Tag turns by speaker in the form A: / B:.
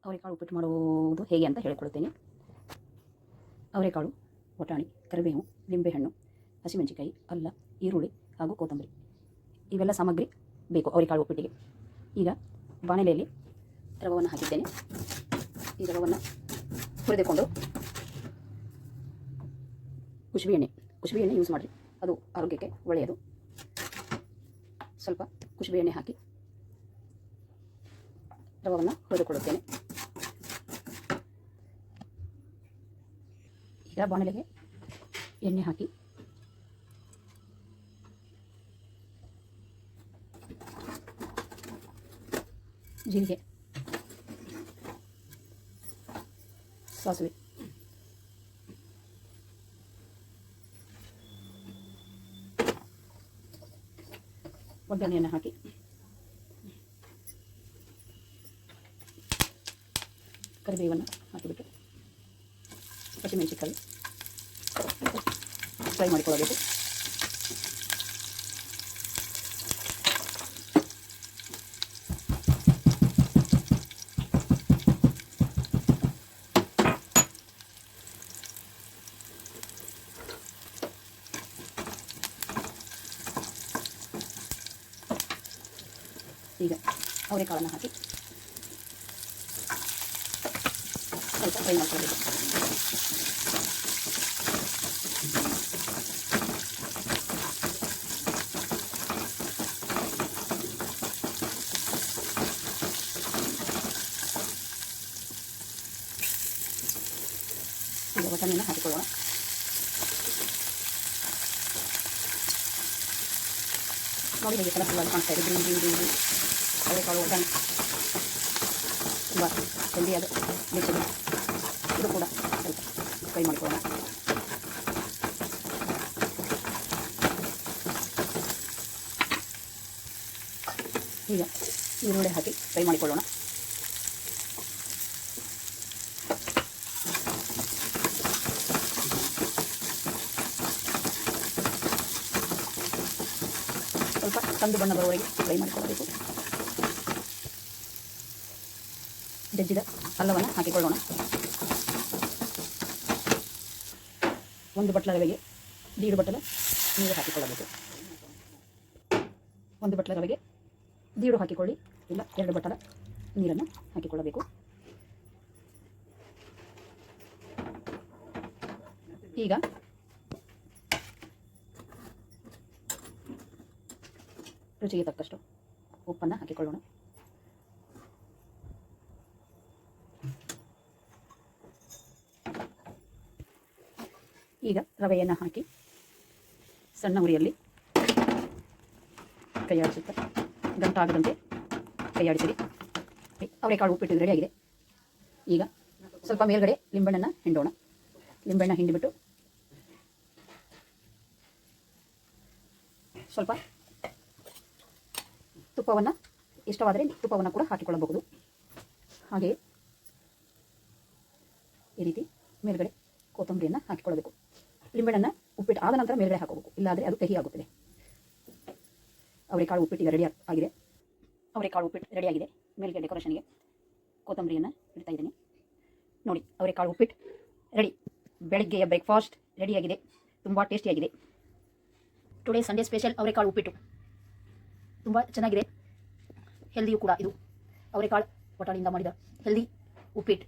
A: ಅವರೆಕಾಳು ಉಪ್ಪಿಟ್ಟು ಮಾಡುವುದು ಹೇಗೆ ಅಂತ ಹೇಳಿಕೊಡುತ್ತೇನೆ. ಅವರೆಕಾಳು, ವಟಾಣಿ, ಕರಿಬೇವು, ನಿಂಬೆಹಣ್ಣು, ಹಸಿಮೆಣಸಿನಕಾಯಿ, ಅಲ್ಲ, ಈರುಳ್ಳಿ ಹಾಗೂ ಕೊತ್ತಂಬರಿ ಇವೆಲ್ಲ ಸಾಮಗ್ರಿ ಬೇಕು ಅವರೆಕಾಳು ಉಪ್ಪಿಟ್ಟಿಗೆ. ಈಗ ಬಾಣಲೆಯಲ್ಲಿ ರವವನ್ನು ಹಾಕಿದ್ದೇನೆ. ಈ ರವವನ್ನು ಹುರಿದುಕೊಂಡು ಕುಸುಬೆ ಎಣ್ಣೆ ಯೂಸ್ ಮಾಡಿರಿ, ಅದು ಆರೋಗ್ಯಕ್ಕೆ ಒಳ್ಳೆಯದು. ಸ್ವಲ್ಪ ಕುಸುಬೆ ಎಣ್ಣೆ ಹಾಕಿ ರವವನ್ನು ಹುರಿದುಕೊಳ್ಳುತ್ತೇನೆ. ಈಗ ಬಾಣಲೆಗೆ ಎಣ್ಣೆ ಹಾಕಿ ಜೀರಿಗೆ, ಸಾಸಿವೆ, ಒಗ್ಗರಣೆಯನ್ನು ಹಾಕಿ ಕರಿಬೇವನ್ನು ಹಾಕಿಬಿಟ್ಟು ಹಸಿಮೆಣಸಿನಕಾಯಿ ಫ್ರೈ ಮಾಡಿಕೊಳ್ಳಬೇಕು. ಈಗ ಅವರೆಕಾಳನ್ನು ಹಾಕಿ ಸ್ವಲ್ಪ ಫ್ರೈ ಮಾಡ್ಕೊಳ್ಬೇಕು. ಈಗ ವಟಾಣಿಯನ್ನು ಹಾಕಿಕೊಳ್ಳೋಣ. ನೋಡಿ ಹೇಗೆ ಕಲರ್ಫುಲ್ಲಾಗಿ ಕಾಣಿಸ್ತಾ ಇದೆ. ಗ್ರೀನ್ ಅವರೆಕಾಳು ವಟಾಣಿ ತುಂಬ ಹೆಲ್ದಿಯಾದ ಡಿಶ್. ಇದು ಕೂಡ ಸ್ವಲ್ಪ ಫ್ರೈ ಮಾಡಿಕೊಳ್ಳೋಣ. ಈಗ ಈರುಳ್ಳಿ ಹಾಕಿ ಫ್ರೈ ಮಾಡಿಕೊಳ್ಳೋಣ. ಸ್ವಲ್ಪ ಕಂದು ಬಣ್ಣ ಬರುವವರೆಗೆ ಫ್ರೈ ಮಾಡಿಕೊಳ್ಳಬೇಕು. ಜಜ್ಜಿದ ಅಲ್ಲವನ್ನು ಹಾಕಿಕೊಳ್ಳೋಣ. ಒಂದು ಬಟ್ಲ ರವೆಗೆ 1.5 ಬಟ್ಟಲ ನೀರು ಹಾಕಿಕೊಳ್ಳಬೇಕು. 1 ಬಟ್ಲ ರವೆಗೆ 1.5 ಹಾಕಿಕೊಳ್ಳಿ, ಇಲ್ಲ 2 ಬಟ್ಟಲ ನೀರನ್ನು ಹಾಕಿಕೊಳ್ಳಬೇಕು. ಈಗ ರುಚಿಗೆ ತಕ್ಕಷ್ಟು ಉಪ್ಪನ್ನು ಹಾಕಿಕೊಳ್ಳೋಣ. ಈಗ ರವೆಯನ್ನು ಹಾಕಿ ಸಣ್ಣ ಉರಿಯಲ್ಲಿ ಕೈಯಾಡಿಸುತ್ತಾ ಗಂಟಾಗದಂತೆ ಕೈಯಾಡಿಸಿರಿ. ಅವರೆಕಾಳು ಉಪ್ಪಿಟ್ಟು ರೆಡಿಯಾಗಿದೆ. ಈಗ ಸ್ವಲ್ಪ ಮೇಲ್ಗಡೆ ಲಿಂಬೆಹಣ್ಣನ್ನು ಹಿಂಡೋಣ. ಲಿಂಬೆಹಣ್ಣು ಹಿಂಡಿಬಿಟ್ಟು ಸ್ವಲ್ಪ ತುಪ್ಪವನ್ನು, ಇಷ್ಟವಾದರೆ ತುಪ್ಪವನ್ನು ಕೂಡ ಹಾಕಿಕೊಳ್ಳಬಹುದು. ಹಾಗೆಯೇ ಈ ರೀತಿ ಮೇಲ್ಗಡೆ ಕೊತ್ತಂಬರಿಯನ್ನು ಹಾಕಿಕೊಳ್ಳಬೇಕು. ಲಿಂಬೆಹಣ್ಣನ್ನು ಉಪ್ಪಿಟ್ಟು ಆದ ನಂತರ ಮೇಲ್ಗಡೆ ಹಾಕೋಬೇಕು, ಇಲ್ಲಾದರೆ ಅದು ಕಹಿ ಆಗುತ್ತದೆ. ಅವರೆಕಾಳು ಉಪ್ಪಿಟ್ಟು ಈಗ ರೆಡಿ ಆಗಿದೆ. ಅವರೆಕಾಳು ಉಪ್ಪಿಟ್ಟು ರೆಡಿಯಾಗಿದೆ. ಮೇಲ್ಗಡೆ ಡೆಕೋರೇಷನ್ಗೆ ಕೊತ್ತಂಬರಿಯನ್ನು ಇಡ್ತಾ ಇದ್ದೀನಿ. ನೋಡಿ, ಅವರೆಕಾಳು ಉಪ್ಪಿಟ್ಟು ರೆಡಿ. ಬೆಳಗ್ಗೆಯ ಬ್ರೇಕ್ಫಾಸ್ಟ್ ರೆಡಿಯಾಗಿದೆ. ತುಂಬ ಟೇಸ್ಟಿಯಾಗಿದೆ. ಟುಡೇ ಸಂಡೇ ಸ್ಪೆಷಲ್ ಅವರೆಕಾಳು ಉಪ್ಪಿಟ್ಟು ತುಂಬ ಚೆನ್ನಾಗಿದೆ. ಹೆಲ್ದಿಯೂ ಕೂಡ ಇದು. ಅವರೆಕಾಳು ವಟಾಣಿಯಿಂದ ಮಾಡಿದ ಹೆಲ್ದಿ ಉಪ್ಪಿಟ್ಟು.